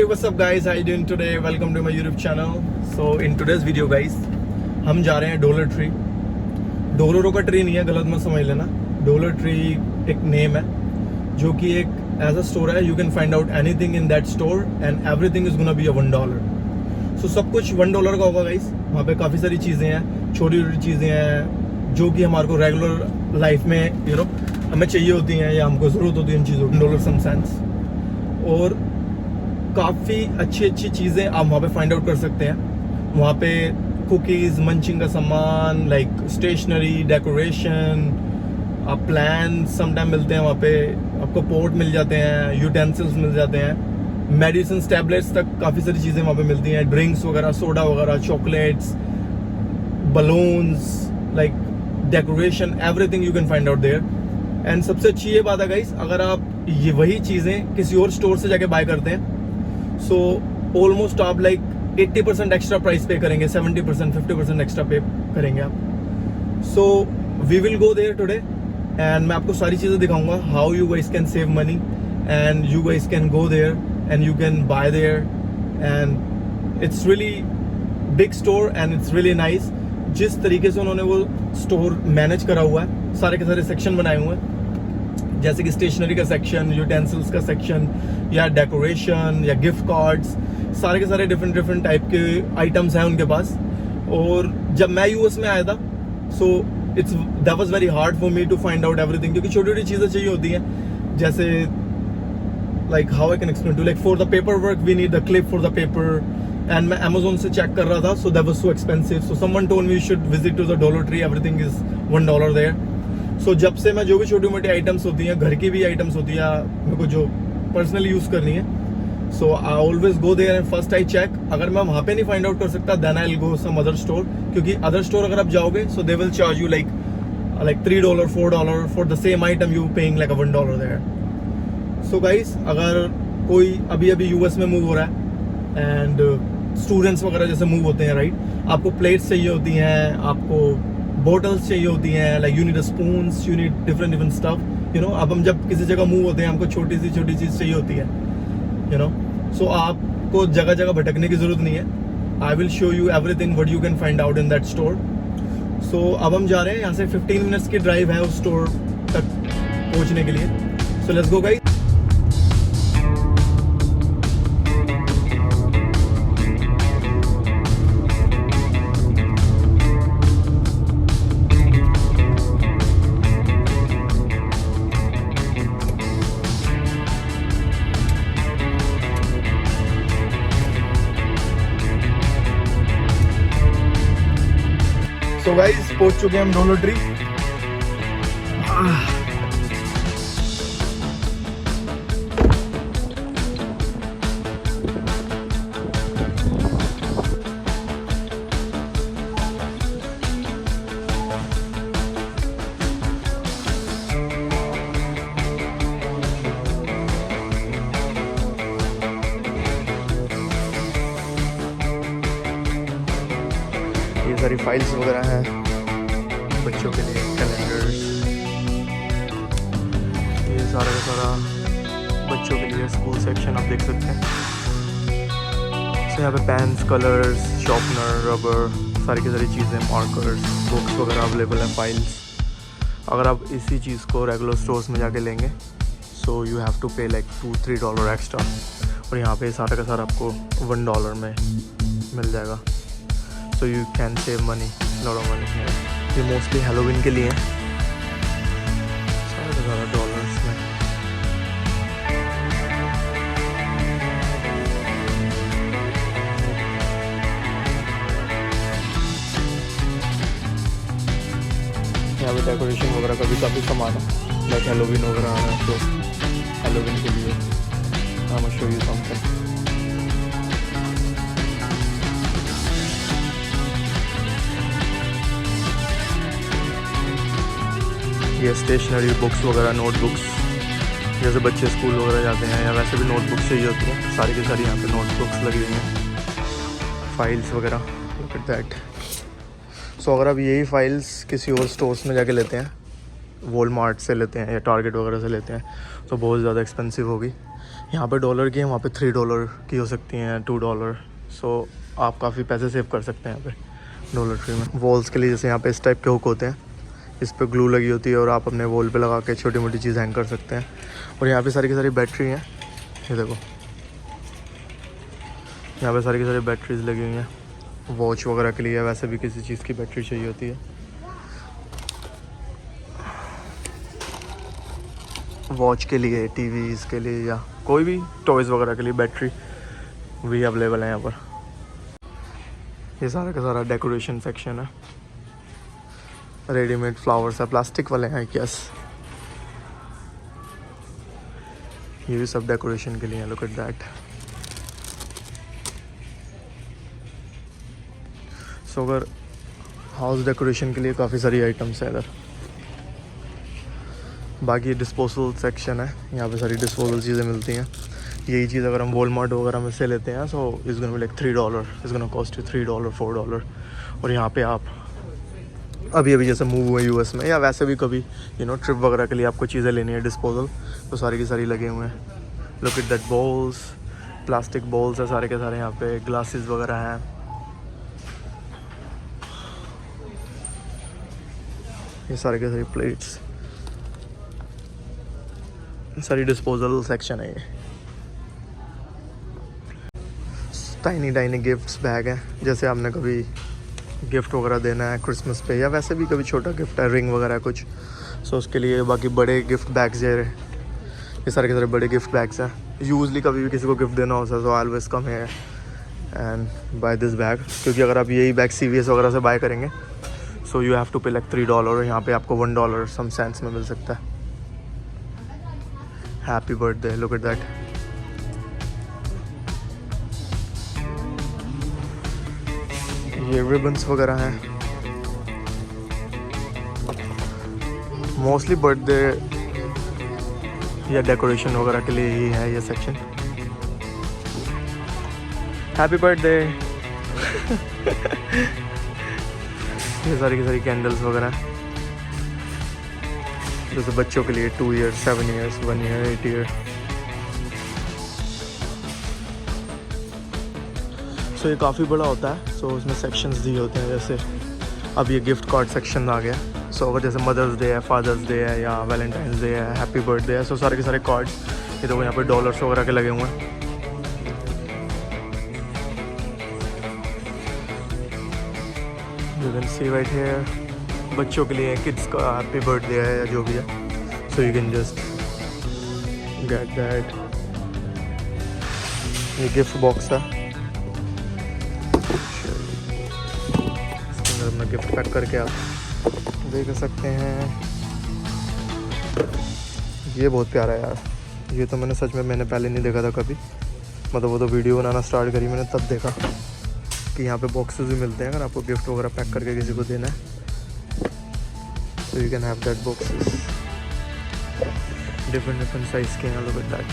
what's up guys, how you doing today? Welcome to my YouTube channel. So in today's video guys, हम जा रहे हैं dollar tree. डॉलरों का tree नहीं है, गलत मत समझ लेना. डॉलर ट्री एक नेम है जो कि एक ऐसा स्टोर है. You can find out anything in that store and everything is gonna be a $1. सो सब कुछ $1 का होगा गाइस. वहाँ पे काफ़ी सारी चीज़ें हैं, छोटी छोटी चीज़ें हैं जो कि हमारे को रेगुलर लाइफ में हमें चाहिए होती हैं या हमको ज़रूरत होती है इन चीज़ों की. $1 सम सेंस. और काफ़ी अच्छी अच्छी चीज़ें आप वहाँ पे फाइंड आउट कर सकते हैं. वहाँ पे कुकीज़, मंचिंग का सामान, लाइक स्टेशनरी, डेकोरेशन, आप प्लान समटाइम मिलते हैं वहाँ पे. आपको पोर्ट मिल जाते हैं, यूटेंसिल्स मिल जाते हैं, मेडिसिन, टैबलेट्स तक काफ़ी सारी चीज़ें वहाँ पे मिलती हैं. ड्रिंक्स वगैरह, सोडा वगैरह, chocolates, balloons, like decoration, everything you can find out there. And सबसे अच्छी ये बात है गाइस, अगर आप ये वही चीज़ें किसी और स्टोर से जाके बाय करते हैं सो ऑलमोस्ट आप लाइक 80% एक्स्ट्रा प्राइस पे करेंगे, 70%, 50% एक्स्ट्रा पे करेंगे आप. So we will go there today and मैं आपको सारी चीज़ें दिखाऊंगा, how you guys can save money and you guys can go there and you can buy there. And it's really big store and it's really nice. जिस तरीके से उन्होंने वो स्टोर मैनेज करा हुआ है, सारे के सारे सेक्शन बनाए हुए हैं, जैसे कि स्टेशनरी का सेक्शन, यूटेंसिल्स का सेक्शन, या डेकोरेशन, या गिफ्ट कार्ड्स, सारे के सारे डिफरेंट टाइप के आइटम्स हैं उनके पास. और जब मैं यूएस में आया था so that was very hard for me to find out everything, क्योंकि छोटी छोटी चीज़ें चाहिए होती हैं. जैसे like how I can explain to, like for the paper work we need the clip for the paper. And मैं अमेजोन से चेक कर रहा था, so that was so expensive. So someone told me you should visit to the Dollar Tree, everything is $1 there. सो जब से मैं जो भी छोटी मोटी आइटम्स होती हैं, घर की भी आइटम्स होती है मेरे को जो पर्सनली यूज़ करनी है, so I always go there and first I check. अगर मैं वहाँ पे नहीं फाइंड आउट कर सकता then I will go some other store, क्योंकि अदर स्टोर अगर आप जाओगे so they will charge you like $3, $4 for the same item, you paying like $1 there. So guys, अगर कोई अभी अभी यूएस में मूव हो रहा है एंड स्टूडेंट्स वगैरह जैसे मूव होते हैं, राइट, आपको प्लेट्स चाहिए होती हैं, आपको बॉटल्स चाहिए होती हैं, like you need spoons, you need different stuff, you know. अब हम जब किसी जगह मूव होते हैं हमको छोटी चीज़ चाहिए होती है, यू नो. सो आपको जगह जगह भटकने की ज़रूरत नहीं है. I will show you everything what you can find out in that store. So अब हम जा रहे हैं, यहाँ से 15 मिनट्स की ड्राइव है उस स्टोर तक पहुँचने के लिए. सो लेट्स गो गाइस. तो गाइस पहुंच चुके हैं हम डॉलर ट्री. ये सारी फाइल्स वगैरह हैं बच्चों के लिए, कैलेंडर्स, ये सारा का सारा बच्चों के लिए स्कूल सेक्शन आप देख सकते हैं. तो यहाँ पे पेन्स, कलर्स, शार्पनर, रबर, सारी की सारी चीज़ें, मार्कर्स, बुक्स वगैरह अवेलेबल हैं, फाइल्स. अगर आप इसी चीज़ को रेगुलर स्टोर्स में जाके लेंगे सो यू हैव टू पे लाइक $2-3 एक्स्ट्रा. और यहाँ पे सारा का सारा आपको $1 में मिल जाएगा. So you can save money, lot of money here. ये मोस्टली हैलोवीन के लिए हैं, सारे ज़्यादा डॉलर्स में. यहाँ पे डेकोरेशन वगैरह का भी काफ़ी सामान है, लाइक हैलोवीन वगैरह आ रहा है, तो हैलोवीन के लिए आई विल शो यू समथिंग. ये स्टेशनरी, बुक्स वगैरह, नोटबुक्स, जैसे बच्चे स्कूल वगैरह जाते हैं या वैसे भी नोटबुक्स चाहिए होती हैं, सारी की सारी यहाँ पे नोटबुक्स लगी हुई हैं, फाइल्स वगैरह. Look at that. सो अगर आप यही फाइल्स किसी और स्टोर्स में जाके लेते हैं, वॉलमार्ट से लेते हैं या टारगेट वगैरह से लेते हैं, तो बहुत ज़्यादा एक्सपेंसिव होगी. यहाँ पे डॉलर की है, वहाँ पे $3 की हो सकती हैं, $2। सो आप काफ़ी पैसे सेव कर सकते हैं यहाँ पे डॉलर ट्री में। वॉल्स के लिए जैसे यहाँ पे इस टाइप के हुक होते हैं, इस पर ग्लू लगी होती है और आप अपने वॉल पे लगा के छोटी मोटी चीज़ हैंग कर सकते हैं। और यहाँ पे सारी की सारी बैटरी हैं, ये देखो यहाँ पे सारी की सारी बैटरीज लगी हुई हैं। वॉच वगैरह के लिए, वैसे भी किसी चीज़ की बैटरी चाहिए होती है। वॉच के लिए, टीवीज़ के लिए या कोई भी टॉयज़ वगैरह के लिए बैटरी भी अवेलेबल है यहाँ पर। ये सारा का सारा डेकोरेशन सेक्शन है। रेडीमेड फ्लावर्स है, प्लास्टिक वाले हैं यस। ये भी सब डेकोरेशन के लिए है, लुक एट दैट। सो अगर हाउस डेकोरेशन के लिए काफ़ी सारी आइटम्स है इधर। बाकी डिस्पोजल सेक्शन है, यहाँ पे सारी डिस्पोजल चीज़ें मिलती हैं। यही चीज़ अगर हम वॉलमार्ट वगैरह में से लेते हैं so is gonna be like $3, is gonna cost you $3, $4। और यहाँ पे आप अभी जैसे मूव हुए यूएस में या वैसे भी कभी ट्रिप वगैरह के लिए आपको चीज़ें लेनी है डिस्पोजल, तो सारी की सारी लगे हुए हैं। Look at that balls, plastic balls है सारे के सारे। यहाँ पे ग्लासेस वगैरह हैं। ये सारे के सारे प्लेट्स, सारी डिस्पोजल सेक्शन है। ये टाइनी गिफ्ट्स बैग है, जैसे आपने कभी गिफ्ट वगैरह देना है क्रिसमस पे या वैसे भी कभी छोटा गिफ्ट है, रिंग वगैरह कुछ, सो उसके लिए। बाकी बड़े गिफ्ट बैग्स ये सारे के सारे बड़े गिफ्ट बैग्स हैं। यूजली कभी भी किसी को गिफ्ट देना होता है तो आई ऑलवेज कम है एंड बाय दिस बैग, क्योंकि अगर आप यही बैग CVS वगैरह से बाय करेंगे सो यू हैव टू पे लाइक $3। यहाँ पे आपको $1 सम सेंस में मिल सकता है। Happy birthday, look at that. ये रिबन्स वगैरह हैं, मोस्टली बर्थडे या डेकोरेशन वगैरह के लिए ही है ये सेक्शन। Happy birthday. ये सारी की सारी कैंडल्स वगैरह, जैसे बच्चों के लिए 2 years, 7 years, 1 year, 8 year। सो ये काफ़ी बड़ा होता है, सो उसमें सेक्शंस दिए होते हैं। जैसे अब ये गिफ्ट कार्ड सेक्शन आ गया, सो अगर जैसे मदर्स डे है, फादर्स डे है या वैलेंटाइंस डे है, हैप्पी बर्थडे है, सो सारे के सारे कार्ड्स ये तो यहाँ पे डॉलर्स वगैरह के लगे हुए हैं। You can see right here, बच्चों के लिए किड्स का हैप्पी बर्थडे है या जो भी है, सो you can just get that. ये गिफ्ट बॉक्स है, इसके अंदर अपना गिफ्ट पैक करके आप देख सकते हैं। ये बहुत प्यारा है यार, ये तो मैंने पहले नहीं देखा था कभी। मतलब वो तो वीडियो बनाना स्टार्ट करी मैंने तब देखा कि यहाँ पे बॉक्सेस भी मिलते हैं अगर आपको गिफ्ट वगैरह पैक करके किसी को देना है, so you can have that boxes, different size के हैं। लोग दैट,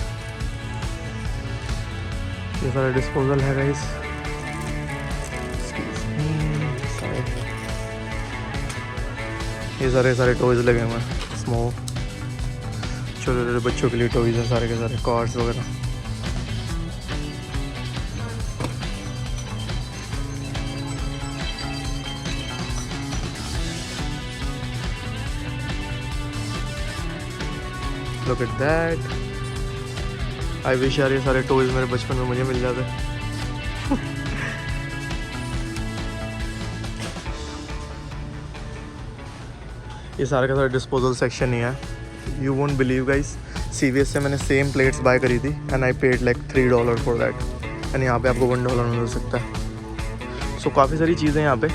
ये सारा डिस्पोजल है गाइस। ये सारे टॉयज लगे हुए हैं, स्मॉल छोटे बच्चों के लिए टॉयज हैं सारे के सारे, कार्स वगैरह। Look at that. I wish यार ये सारे टॉयज मेरे बचपन में मुझे मिल जाते। ये सारे का सारा डिस्पोजल सेक्शन ही है। You won't believe guys, CVS से मैंने सेम प्लेट्स बाय करी थी and I paid like $3 for that, and यहाँ पे आपको $1 मिल सकता है। सो काफ़ी सारी चीज़ें यहाँ पे।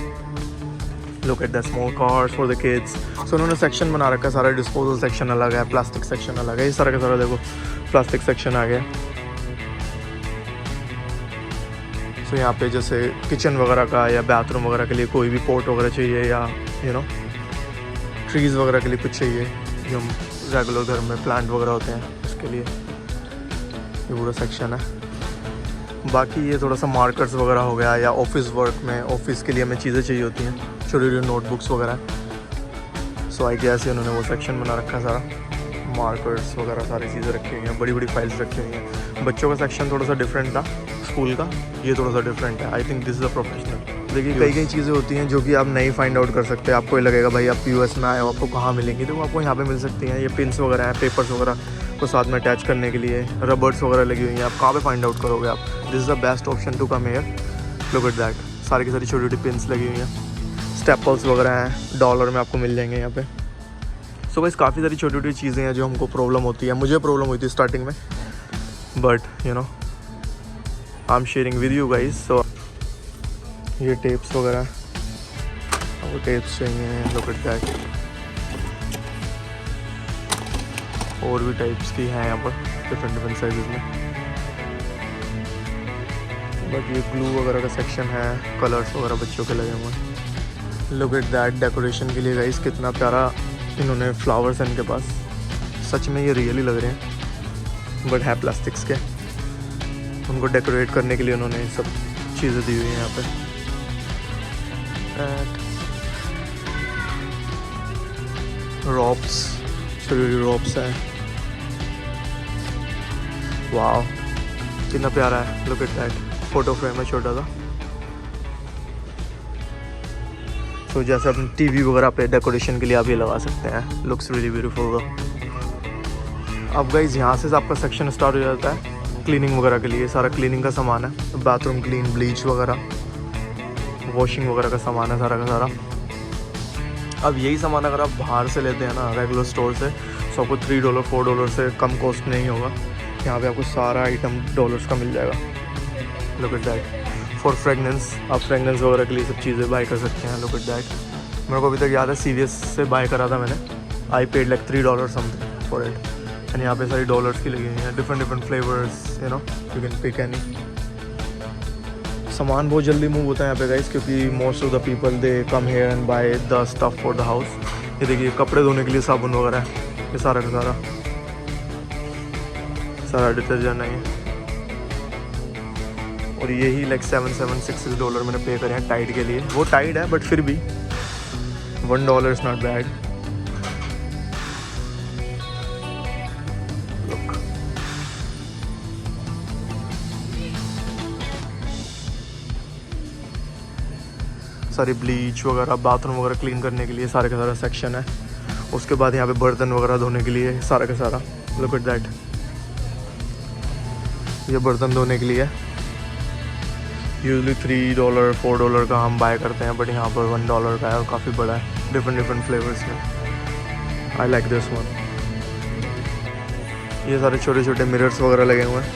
Look at the small cars for the kids. So उन्होंने सेक्शन बना रखा है, सारा डिस्पोजल सेक्शन अलग है, प्लास्टिक सेक्शन अलग है। ये सारा का सारा देखो प्लास्टिक सेक्शन आ गया। सो यहाँ पे जैसे किचन वगैरह का या बाथरूम वगैरह के लिए कोई भी पोट वगैरह चाहिए या ट्रीज़ वगैरह के लिए कुछ चाहिए जो हम रेगुलर घर में प्लांट वगैरह होते हैं उसके लिए, ये पूरा सेक्शन है। बाकी ये थोड़ा सा मार्कर्स वगैरह हो गया या ऑफिस वर्क में, ऑफिस के लिए हमें चीज़ें चाहिए होती हैं, छोटी छोटी नोटबुक्स वगैरह। सो आई गेस उन्होंने वो सेक्शन बना रखा है सारा। मार्कर्स वगैरह सारी चीज़ें रखी हुई हैं, बड़ी बड़ी फाइल्स रखी हुई हैं। बच्चों का सेक्शन थोड़ा सा डिफरेंट था स्कूल का, ये थोड़ा सा डिफरेंट है। I think this is a professional. देखिए कई चीज़ें होती हैं जो कि आप नहीं फाइंड आउट कर सकते। आपको ये लगेगा भाई आप यूएस में आए हो, आपको कहाँ मिलेंगी, तो वो आपको यहाँ पे मिल सकती हैं। ये पिन्स वगैरह हैं, पेपर्स वगैरह को साथ में अटैच करने के लिए, रबर्स वगैरह लगी हुई हैं। आप कहाँ पे फाइंड आउट करोगे आप? This is the best option to come here. Look at that, सारी की सारी छोटी छोटी पिन्स लगी हुई हैं। स्टेपल्स वगैरह हैं, डॉलर में आपको मिल जाएंगे यहाँ पे। सो गाइस काफ़ी सारी छोटी छोटी चीज़ें हैं जो हमको प्रॉब्लम होती है। मुझे प्रॉब्लम हुई थी स्टार्टिंग में, but you know I am sharing with you guys. So ये टेप्स वगैरह, वो टेप्स चाहिए। लुक एट दैट, और भी टाइप्स की हैं यहाँ पर डिफरेंट साइजेस में। बट ये ग्लू वगैरह का सेक्शन है, कलर्स वगैरह बच्चों के लगे हुए हैं। लुक एट दैट, डेकोरेशन के लिए गाइस कितना प्यारा इन्होंने फ्लावर्स हैं इनके पास। सच में ये रियली लग रहे हैं, बट है प्लास्टिक्स के। उनको डेकोरेट करने के लिए उन्होंने सब चीज़ें दी हुई हैं यहाँ पे। रॉप्स, छोटी रॉप्स हैं। वाह कितना प्यारा है। Look at that, photo frame है छोटा सा। तो जैसे अपने टीवी वगैरह पे डेकोरेशन के लिए आप ये लगा सकते हैं। Looks really beautiful. अब गाइस यहाँ से आपका सेक्शन स्टार्ट हो जाता है क्लीनिंग वगैरह के लिए। सारा क्लीनिंग का सामान है, बाथरूम क्लीन, ब्लीच वगैरह, वॉशिंग वगैरह का सामान है सारा का सारा। अब यही सामान अगर आप बाहर से लेते हैं ना रेगुलर स्टोर से, तो आपको $3 $4 से कम कॉस्ट नहीं होगा। यहाँ पे आपको सारा आइटम डॉलर्स का मिल जाएगा। Look at that, for fragrance, आप फ्रेगनेंस वगैरह के लिए सब चीज़ें बाय कर सकते हैं। लुक एट दैट, मेरे को अभी तक याद है CVS से बाय करा था मैंने। I paid like $3 something for it. And यहाँ पे सारी डॉलर्स की लगी हुई हैं, different flavours, you know you can pick any. सामान बहुत जल्दी मूव होता है यहाँ पे गाइस, क्योंकि most of the people they come here and by the stuff for the house. ये देखिए कपड़े धोने के लिए साबुन वगैरह है, ये सारा का सारा डिटर्जेंट है ये। और यही लाइक $7-6 मैंने पे करे हैं टाइड के लिए। वो टाइड है बट फिर भी $1 इज़ नॉट बैड। सारी ब्लीच वगैरह, बाथरूम वगैरह क्लीन करने के लिए सारे का सारा सेक्शन है। उसके बाद यहाँ पे बर्तन वगैरह धोने के लिए सारा का सारा। लुक एट दैट, ये बर्तन धोने के लिए यूजुअली $3 $4 का हम बाय करते हैं, बट यहाँ पर $1 का है और काफ़ी बड़ा है, डिफरेंट फ्लेवर्स में। I like this one. ये सारे छोटे छोटे मिरर्स वगैरह लगे हुए हैं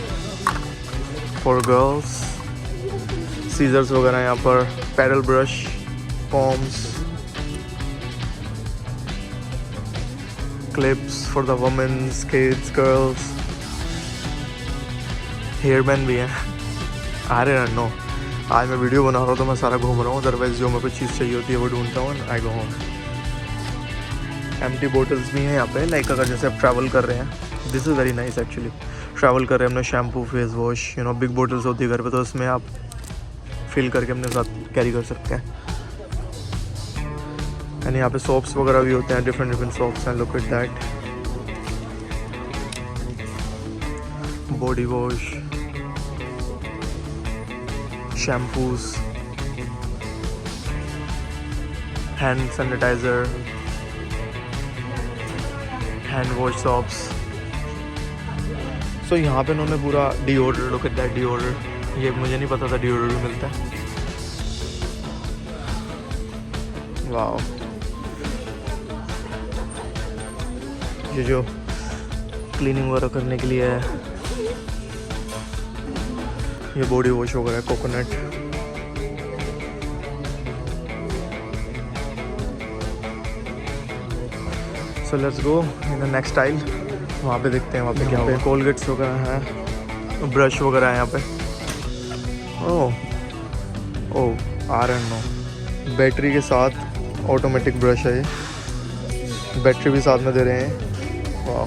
फॉर गर्ल्स। सीजर्स वगैरह यहाँ पर, paddle brush, combs, clips for the womens, kids, girls, hair band भी है। अरे नो, आज मैं वीडियो बना रहा हूँ तो मैं सारा घूम रहा हूँ, अदरवाइज जो मेरे को चीज़ चाहिए होती है वो ढूंढता हूँ। आई गो होम। एम्प्टी बोटल्स भी हैं यहाँ पे, लाइक अगर जैसे आप ट्रैवल कर रहे हैं, this is very nice actually. Travel कर रहे हैं, अपना shampoo, face wash, you know big bottles होती है घर पे, तो उसमें आप फिल करके अपने साथ कैरी कर सकते हैं। एंड यहाँ पे सोप्स वगैरह भी होते हैं, डिफरेंट सोप्स हैं। Look at that, body wash, shampoos, hand sanitizer, hand wash soaps. So यहाँ पे उन्होंने पूरा deodorant, look at that deodorant, ये मुझे नहीं पता था डिओडर भी मिलता है। वाओ, ये जो क्लीनिंग वगैरह करने के लिए है, ये बॉडी वॉश वगैरह, coconut. So let's go in the next aisle. वहाँ पे देखते हैं वहाँ पे क्या पे कोलगेट्स वगैरह हैं, ब्रश वगैरह है यहाँ पे। ओह आयरन नो, बैटरी के साथ ऑटोमेटिक ब्रश है ये, बैटरी भी साथ में दे रहे हैं। वाह,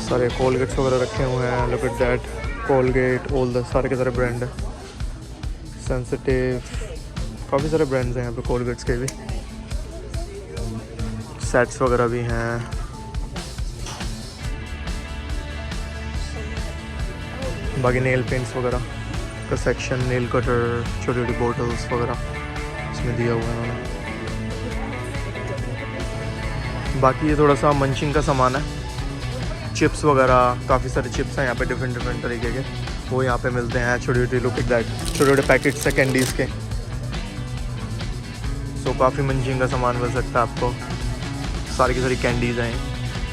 सारे कोलगेट्स वगैरह रखे हुए हैं। Look at that, Colgate, all the सारे के सारे ब्रांड है, सेंसिटिव, काफ़ी सारे ब्रांड्स हैं यहाँ पे कोलगेट्स के भी। सेट्स वगैरह भी हैं। बाकी नेल पेंट्स वगैरह का सेक्शन, नेल कटर, छोटी छोटी बोटल्स वगैरह इसमें दिया हुआ है उन्होंने। बाकी ये थोड़ा सा मंचिंग का सामान है, चिप्स वगैरह, काफ़ी सारे चिप्स हैं यहाँ पे डिफरेंट तरीके के, वो यहाँ पे मिलते हैं। छोटे छोटे लुक एट दैट, छोटे छोटे पैकेट्स हैं कैंडीज़ के। सो काफ़ी मंचिंग का सामान मिल सकता है आपको। सारी की सारी कैंडीज़ हैं।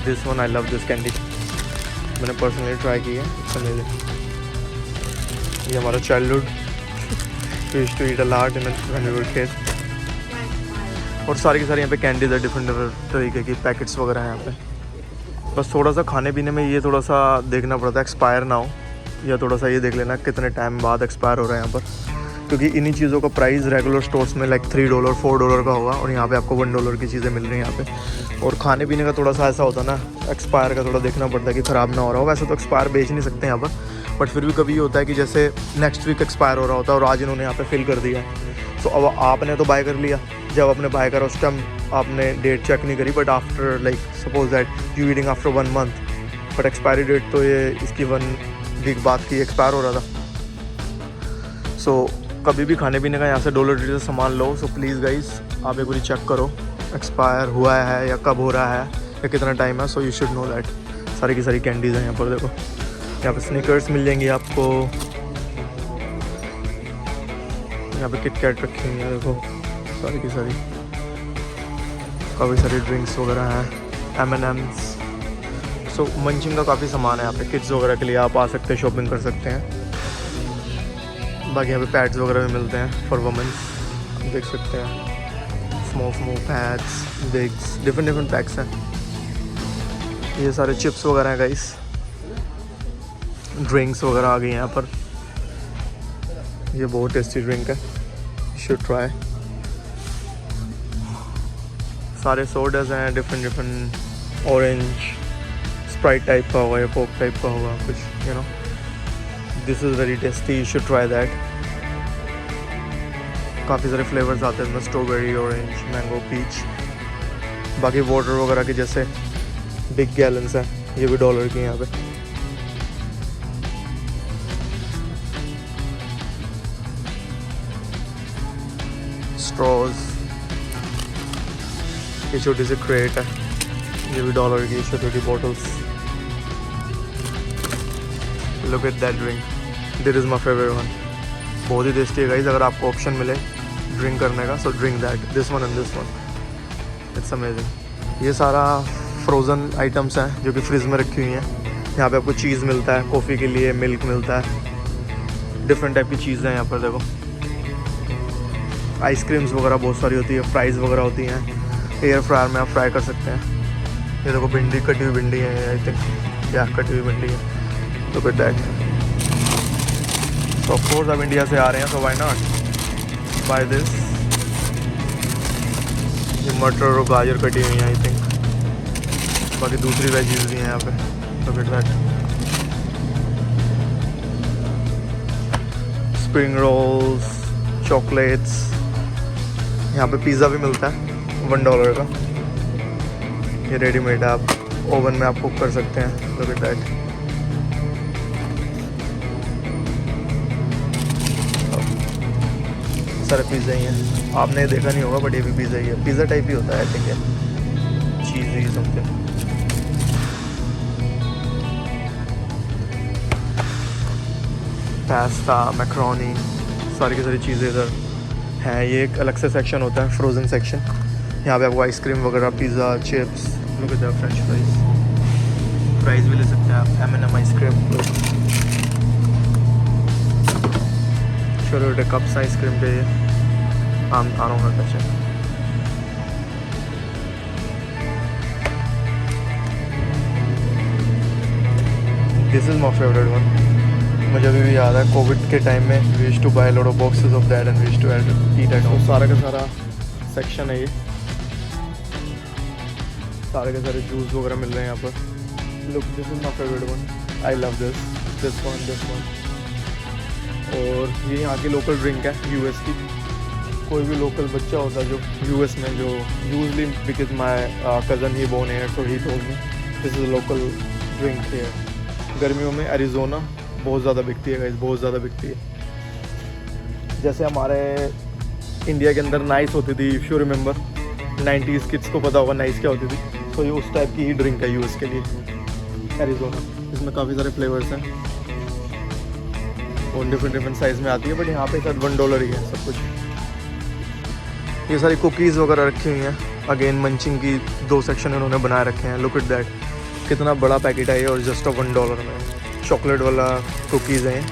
This one, I love this candy, मैंने पर्सनली ट्राई की है, इट्स अमेजिंग। ये हमारा childhood, we used to eat a lot when we were kids. और सारी की सारी यहाँ पे कैंडीज़ है, डिफरेंट तरीके की पैकेट्स वगैरह हैं यहाँ पे। बस थोड़ा सा खाने पीने में ये थोड़ा सा देखना पड़ता है एक्सपायर ना हो, या थोड़ा सा ये देख लेना कितने टाइम बाद एक्सपायर हो रहा है यहाँ पर, क्योंकि इन्हीं चीज़ों का प्राइस रेगुलर स्टोर्स में लाइक $3 $4 का होगा, और यहाँ पे आपको $1 की चीज़ें मिल रही हैं यहाँ पे। और खाने पीने का थोड़ा सा ऐसा होता है ना, एक्सपायर का थोड़ा देखना पड़ता है कि ख़राब ना हो रहा हो। वैसे तो एक्सपायर बेच नहीं सकते यहाँ पर, बट फिर भी कभी ये होता है कि जैसे नेक्स्ट वीक एक्सपायर हो रहा होता है और आज इन्होंने यहाँ पे फिल कर दिया है। सो अब आपने तो बाय कर लिया, जब आपने बाय करा उस टाइम आपने डेट चेक नहीं करी, but after like suppose that you eating after 1 month, but expiry date तो ये इसकी 1 वीक बाद की एक्सपायर हो रहा था। सो कभी भी खाने पीने का यहाँ से डॉलर ट्री से सामान लो, सो प्लीज़ गाइस आप एक बार चेक करो एक्सपायर हुआ है या कब हो रहा है या कितना टाइम है। So you should know that. सारी की सारी कैंडीज़ हैं यहाँ पर, देखो यहाँ पे स्निकर्स मिल जाएंगी आपको, यहाँ पे किट कैट रखी हुई है, देखो सारी की सारी। काफ़ी सारी ड्रिंक्स वगैरह हैं, M&M's। सो मंचिंग का काफ़ी सामान है यहाँ पे, किड्स वगैरह के लिए आप आ सकते हैं, शॉपिंग कर सकते हैं। बाकी यहाँ पे पैड्स वगैरह भी मिलते हैं फॉर वुमेन्स, देख सकते हैं, स्मॉल पैड्स, बिग्स, डिफरेंट पैक्स हैं। ये सारे चिप्स वगैरह हैं गाइस, ड्रिंक्स वगैरह आ गई हैं यहाँ पर। ये बहुत टेस्टी ड्रिंक है, शुड ट्राई। सारे सोडाज हैं, डिफरेंट ऑरेंज स्प्राइट टाइप का होगा या कोक टाइप का होगा कुछ, you know. This is very tasty, you should try that. काफ़ी सारे फ्लेवर्स आते हैं इसमें, स्ट्रॉबेरी, ऑरेंज, मैंगो, पीच। बाकी वाटर वगैरह के जैसे बिग गैलन्स हैं, ये भी $1 की यहाँ पे। स्ट्रॉज, ये छोटी सी क्रेट है, ये भी $1 की छोटी छोटी bottles. Look at that drink, this is my favourite one, बहुत ही टेस्टी है गाइस। अगर आपको ऑप्शन मिले ड्रिंक करने का, so drink that, this one and this one, it's amazing. ये सारा फ्रोज़न आइटम्स हैं जो कि फ्रिज में रखी हुई हैं। यहाँ पे आपको चीज़ मिलता है, कॉफ़ी के लिए मिल्क मिलता है, डिफरेंट टाइप की चीज़ें हैं यहाँ पर। देखो आइसक्रीम्स वगैरह बहुत सारी होती है, फ्राइज़ वगैरह होती हैं, एयर फ्रायर में आप फ्राई कर सकते हैं। ये देखो भिंडी, कटी हुई भिंडी है, आई थिंक या कटी हुई भिंडी है, तो with that. So of course आप इंडिया से आ रहे हैं, so why not buy this. ये मटर और गाजर कटी हुई हैं आई थिंक, बाकी दूसरी वेजीज भी हैं यहाँ पे, तो with that. Spring rolls, chocolates, यहाँ पे पिज़्ज़ा भी मिलता है $1 का, ये रेडीमेड है, आप ओवन में आप कुक कर सकते हैं, लुक एट दैट। सारे पिज़्ज़ा ही हैं, आपने देखा नहीं होगा बट ये भी पिज़्ज़ा ही है, पिज़्ज़ा टाइप ही होता है I think, cheese he something. Pasta, macaroni, सारी की सारी चीज़ें इधर हैं। ये एक अलग से सेक्शन होता है, फ्रोज़न सेक्शन। यहाँ पे आपको आइसक्रीम वगैरह, pizza, chips, look at the French fries भी ले सकते हैं आप, M&M आइसक्रीम, छोटे छोटे कप्स आइसक्रीम पे I don't want to touch it. This is my favorite one. मुझे अभी भी याद है कोविड के टाइम में we used to buy a lot of boxes of that and we used to eat at home. सारा का सारा सेक्शन है ये, सारे के सारे जूस वगैरह मिल रहे हैं यहाँ पर। Look, this is my favorite one. I love this one. और ये यहाँ की लोकल ड्रिंक है US की, कोई भी लोकल बच्चा होता है जो यूएस में, जो usually because my cousin he born here so he told me this is local drink here. गर्मियों में एरिज़ोना बहुत ज़्यादा बिकती है गाइस, बहुत ज़्यादा बिकती है। जैसे हमारे इंडिया के अंदर नाइस होती थी, if you remember 90s kids को पता होगा नाइस क्या होती थी, तो ये उस टाइप की ही ड्रिंक है यूएस के लिए, एरिज़ोना। इसमें काफ़ी सारे फ्लेवर्स हैं और डिफरेंट साइज़ में आती है, बट यहाँ पे शायद $1 ही है सब कुछ। ये सारी कुकीज़ वगैरह रखी हुई हैं। अगेन मंचिंग की 2 सेक्शन इन्होंने बनाए रखे हैं। लुक एट दैट, कितना बड़ा पैकेट है ये और जस्ट $1 में। चॉकलेट वाला कुकीज़ हैं।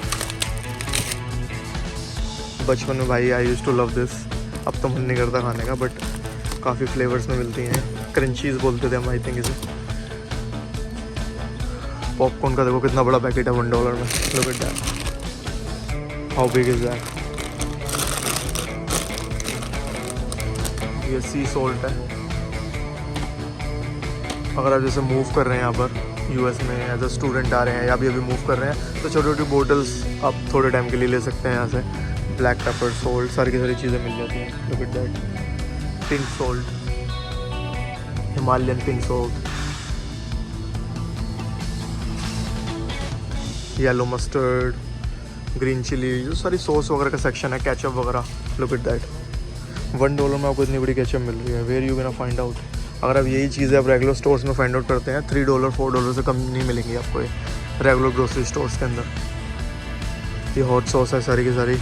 बचपन में भाई आई यूज़ टू लव दिस, अब तो मन नहीं करता खाने का, बट काफ़ी फ्लेवर्स में मिलती हैं। क्रंचीज़ बोलते थे हम आई थिंक इसे। पॉपकॉर्न का देखो कितना बड़ा पैकेट है $1 में। Look at that, how big is that. ये सी सॉल्ट है। अगर आप जैसे मूव कर रहे हैं यहाँ पर यूएस में एज अ स्टूडेंट आ रहे हैं या अभी मूव कर रहे हैं, तो छोटी छोटी बोटल्स आप थोड़े टाइम के लिए ले सकते हैं यहाँ से। ब्लैक पेपर, सॉल्ट, सारी की सारी चीज़ें मिल जाती हैं। Look at that, pink salt, Himalayan pink salt, yellow mustard, green chili, जो सारी सॉस वगैरह का सेक्शन है, केचप वगैरह। लुक एट दैट, $1 में आपको इतनी बड़ी केचप मिल रही है। Where you can find out. अगर आप यही चीज़ें आप रेगुलर स्टोर्स में फाइंड आउट करते हैं, $3 $4 से कम नहीं मिलेंगी आपको ये रेगुलर ग्रोसरी स्टोर्स के अंदर। ये हॉट सॉस है सारी की सारी।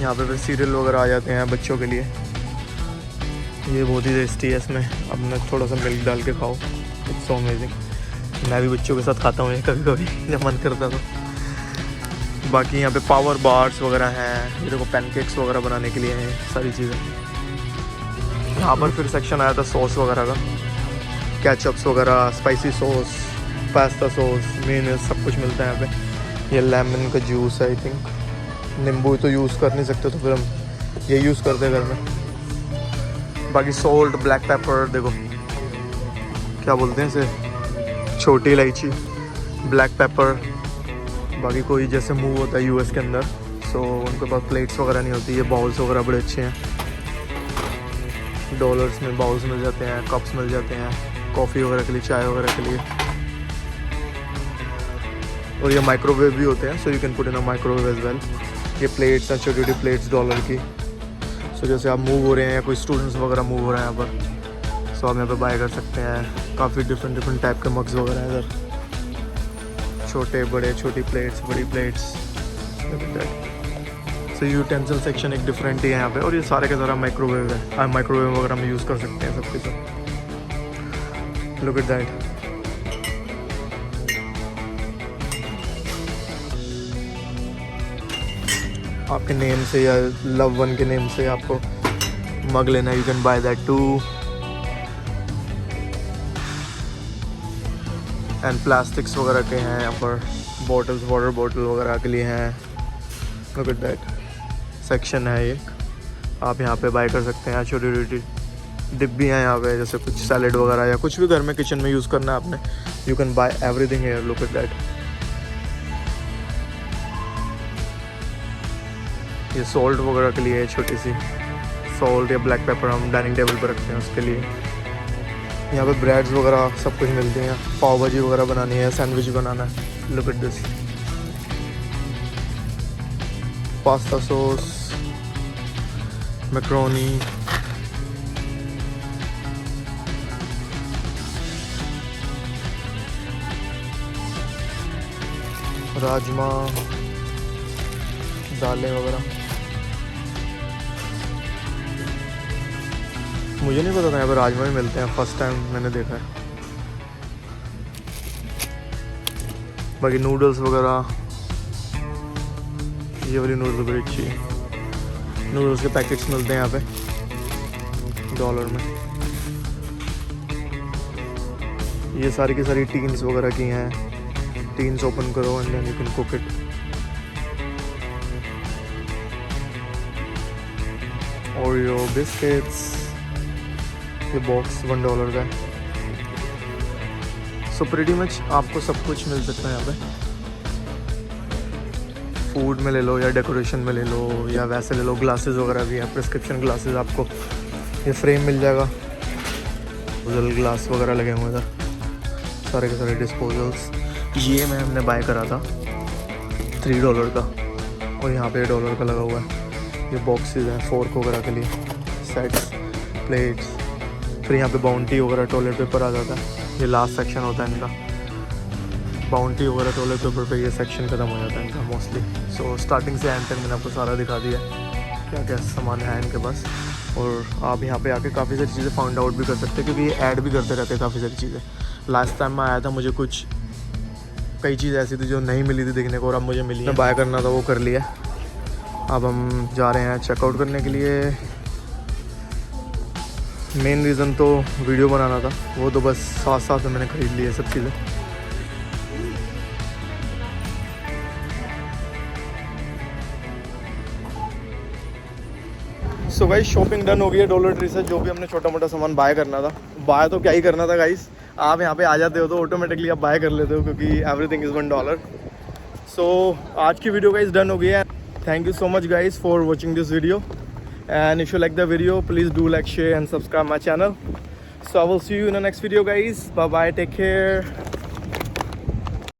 यहाँ पे फिर सीरियल वगैरह आ जाते हैं बच्चों के लिए। ये बहुत ही टेस्टी है, इसमें अपना थोड़ा सा मिल्क डाल के खाओ, इट्स सो अमेजिंग। मैं भी बच्चों के साथ खाता हूँ ये कभी कभी जब मन करता तो। बाकी यहाँ पे पावर बार्स वगैरह हैं, ये देखो पैनकेक्स वगैरह बनाने के लिए हैं सारी चीज़ें। यहाँ पर फिर सेक्शन आया था सॉस वगैरह का, केचप्स वगैरह, spicy sauce, pasta sauce, mayonnaise, सब कुछ मिलता है यहाँ पे। ये लेमन का जूस है आई थिंक, नींबू तो यूज़ कर नहीं सकते तो फिर हम ये यूज़ करते हैं घर में। बाकी सॉल्ट, ब्लैक पेपर, देखो क्या बोलते हैं इसे, छोटी इलायची, ब्लैक पेपर। बाकी कोई जैसे मूव होता है यूएस के अंदर, सो उनके पास प्लेट्स वगैरह नहीं होती, ये बाउल्स वगैरह बड़े अच्छे हैं। $1 में बाउल्स मिल जाते हैं, कप्स मिल जाते हैं कॉफ़ी वगैरह के लिए, चाय वगैरह के लिए। और ये माइक्रोवेव भी होते हैं, so you can put in a microwave as well. ये प्लेट्स हैं, छोटी छोटी प्लेट्स $1 की। सो जैसे आप मूव हो रहे हैं या कोई स्टूडेंट्स वगैरह मूव हो रहे हैं यहाँ पर, सो आप यहाँ पे बाय कर सकते हैं। काफ़ी डिफरेंट टाइप के मग्स वगैरह हैं इधर, छोटे बड़े, छोटी प्लेट्स, बड़ी प्लेट्स। सो यूटेंसिल सेक्शन एक डिफरेंट ही है यहाँ पे। और ये सारे के सारा माइक्रोवेव है, माइक्रोवेव वगैरह में यूज़ कर सकते हैं सबके सब। लुक एट दैट, आपके नेम से या लव वन के नेम से आपको मग लेना, you can buy that too. And plastics वगैरह के हैं यहाँ पर, बॉटल्स, वाटर बॉटल वगैरह के लिए हैं। लुक एट दैट, सेक्शन है ये, आप यहाँ पे बाय कर सकते हैं। छोटी छोटी डिब्बी हैं यहाँ पे, जैसे कुछ सैलेड वगैरह या कुछ भी घर में किचन में यूज़ करना है आपने, you can bye everything here. Look at that, ये सॉल्ट वगैरह के लिए है, छोटी सी सॉल्ट या ब्लैक पेपर हम डाइनिंग टेबल पर रखते हैं उसके लिए। यहाँ पे ब्रेड्स वगैरह सब कुछ मिलती हैं, पाव भाजी वगैरह बनानी है, सैंडविच बनाना है। Look at this, pasta sauce, macaroni, rajma, दालें वगैरह। मुझे नहीं पता था यहाँ पर राजमा भी मिलते हैं, फर्स्ट टाइम मैंने देखा है। बाकी नूडल्स वगैरह, ये वाली नूडल्स बड़ी अच्छी है। नूडल्स के पैकेट्स मिलते हैं यहाँ पे $1 में। ये सारी की सारी टीन्स वगैरह की हैं, टीन्स ओपन करो and then you can cook it. Oreo biscuits, ये बॉक्स $1 का है। सो प्रीटी मच आपको सब कुछ मिल सकता है यहाँ पे। फूड में ले लो या डेकोरेशन में ले लो या वैसे ले लो, ग्लासेस वगैरह भी हैं, प्रिस्क्रिप्शन ग्लासेस आपको ये फ्रेम मिल जाएगा, डिस्पोजल ग्लास वगैरह लगे हुए इधर, सारे के सारे डिस्पोजल्स। ये मैं हमने बाय करा था $3 का और यहाँ पे $1 का लगा हुआ है। ये बॉक्सेस हैं फोर्क वगैरह के लिए, सेट्स, प्लेट्स। फिर यहाँ पे बाउंटी वगैरह टॉयलेट पेपर आ जाता है, ये लास्ट सेक्शन होता है इनका। बाउंटी वगैरह टॉयलेट पेपर पे ये सेक्शन ख़त्म हो जाता है इनका मोस्टली। सो स्टार्टिंग से एंड तक मैंने आपको सारा दिखा दिया क्या क्या सामान है इनके पास। और आप यहाँ पे आके काफ़ी सारी चीज़ें फाइंड आउट भी कर सकते हैं क्योंकि ये ऐड भी करते रहते हैं काफ़ी सारी चीज़ें। लास्ट टाइम मैं आया था, मुझे कुछ कई चीज़ ऐसी थी जो नहीं मिली थी देखने को और अब मुझे मिली है। बाय करना था वो कर लिया। अब हम जा रहे हैं चेकआउट करने के लिए। मेन रीज़न तो वीडियो बनाना था, वो तो बस साथ साथ में मैंने ख़रीद ली है सब चीज़ें। सो गाइस शॉपिंग डन हो गई है डॉलर ट्री से। जो भी हमने छोटा मोटा सामान बाय करना था, बाय तो क्या ही करना था गाइस, आप यहाँ पे आ जाते हो तो ऑटोमेटिकली आप बाय कर लेते हो क्योंकि एवरीथिंग इज़ $1। सो आज की वीडियो गाइस डन हो गई है। Thank you so much guys for watching this video and if you like the video please do like, share and subscribe my channel. So I will see you in the next video guys. Bye bye, take care.